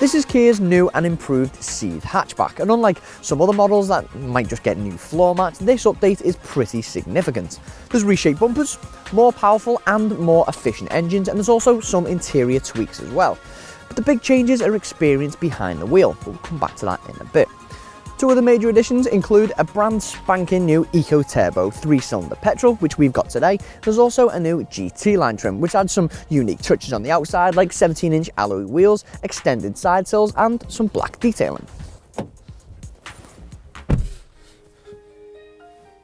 This is Kia's new and improved Cee'd hatchback, and unlike some other models that might just get new floor mats, this update is pretty significant. There's reshaped bumpers, more powerful and more efficient engines, and there's also some interior tweaks as well. But the big changes are experienced behind the wheel, but we'll come back to that in a bit. Two other major additions include a brand spanking new Eco Turbo 3-cylinder petrol, which we've got today. There's also a new GT line trim, which adds some unique touches on the outside, like 17-inch alloy wheels, extended side sills, and some black detailing.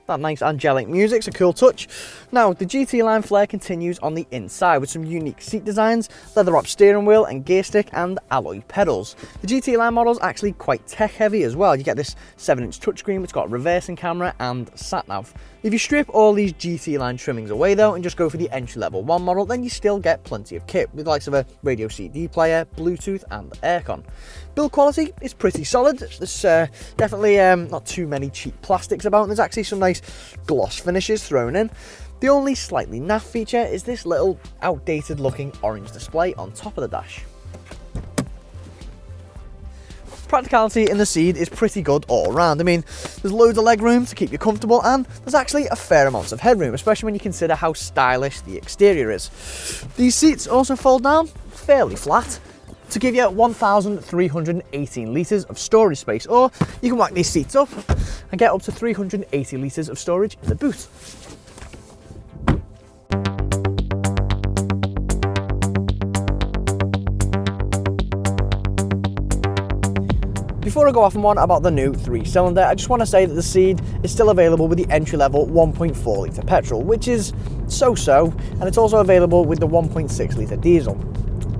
That nice angelic music's a cool touch. Now, the GT line flair continues on the inside with some unique seat designs, leather-wrapped steering wheel and gear stick, and alloy pedals. The GT line model's actually quite tech-heavy as well. You get this 7-inch touchscreen, which got a reversing camera and sat-nav. If you strip all these GT line trimmings away though and just go for the entry-level 1 model, then you still get plenty of kit with the likes of a radio CD player, Bluetooth and aircon. Build quality is pretty solid. There's definitely not too many cheap plastics about, and there's actually some nice gloss finishes thrown in. The only slightly naff feature is this little outdated looking orange display on top of the dash. Practicality in the Cee'd is pretty good all around. I mean, there's loads of leg room to keep you comfortable, and there's actually a fair amount of headroom, especially when you consider how stylish the exterior is. These seats also fold down fairly flat to give you 1,318 litres of storage space, or you can whack these seats up and get up to 380 litres of storage in the boot. Before I go off on one about the new 3-cylinder, I just want to say that the Cee'd is still available with the entry-level 1.4 litre petrol, which is so-so, and it's also available with the 1.6 litre diesel.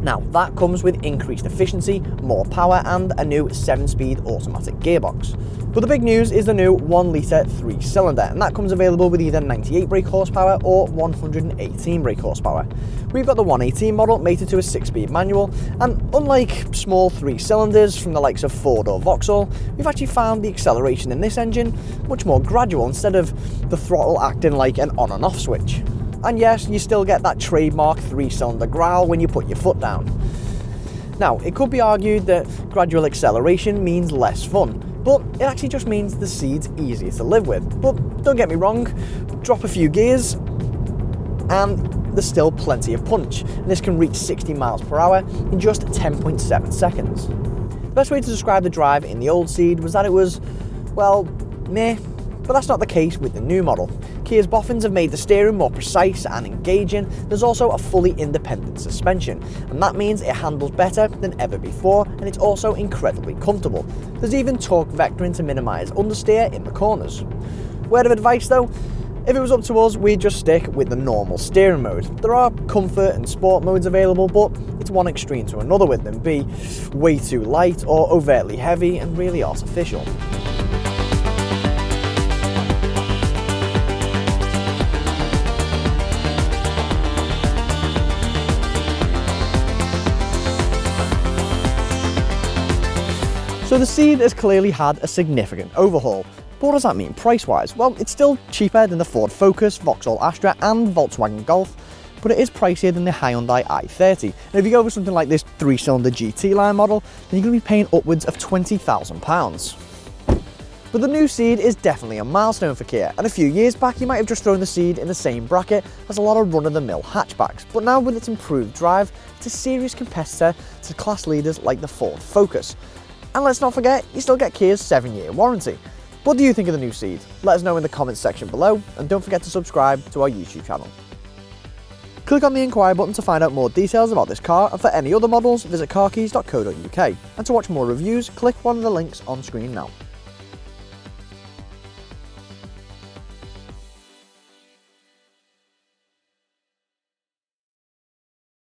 Now, that comes with increased efficiency, more power, and a new 7-speed automatic gearbox. But the big news is the new 1 litre 3-cylinder, and that comes available with either 98 brake horsepower or 118 brake horsepower. We've got the 118 model mated to a 6-speed manual, and unlike small 3-cylinders from the likes of Ford or Vauxhall, we've actually found the acceleration in this engine much more gradual instead of the throttle acting like an on and off switch. And yes, you still get that trademark 3-cylinder growl when you put your foot down. Now, it could be argued that gradual acceleration means less fun, but it actually just means the Cee'd's easier to live with. But don't get me wrong, drop a few gears and there's still plenty of punch, and this can reach 60 miles per hour in just 10.7 seconds. The best way to describe the drive in the old Cee'd was that it was, well, meh. But that's not the case with the new model. Kia's boffins have made the steering more precise and engaging. There's also a fully independent suspension, and that means it handles better than ever before, and it's also incredibly comfortable. There's even torque vectoring to minimise understeer in the corners. Word of advice though, if it was up to us, we'd just stick with the normal steering mode. There are comfort and sport modes available, but it's one extreme to another with them, be way too light or overtly heavy and really artificial. So the Cee'd has clearly had a significant overhaul. But what does that mean price-wise? Well, it's still cheaper than the Ford Focus, Vauxhall Astra and Volkswagen Golf, but it is pricier than the Hyundai i30. And if you go for something like this 3-cylinder GT line model, then you're going to be paying upwards of £20,000. But the new Cee'd is definitely a milestone for Kia, and a few years back you might have just thrown the Cee'd in the same bracket as a lot of run-of-the-mill hatchbacks, but now with its improved drive, it's a serious competitor to class leaders like the Ford Focus. And let's not forget, you still get Kia's 7-year warranty. What do you think of the new Cee'd? Let us know in the comments section below, and don't forget to subscribe to our YouTube channel. Click on the inquire button to find out more details about this car, and for any other models, visit carkeys.co.uk. And to watch more reviews, click one of the links on screen now.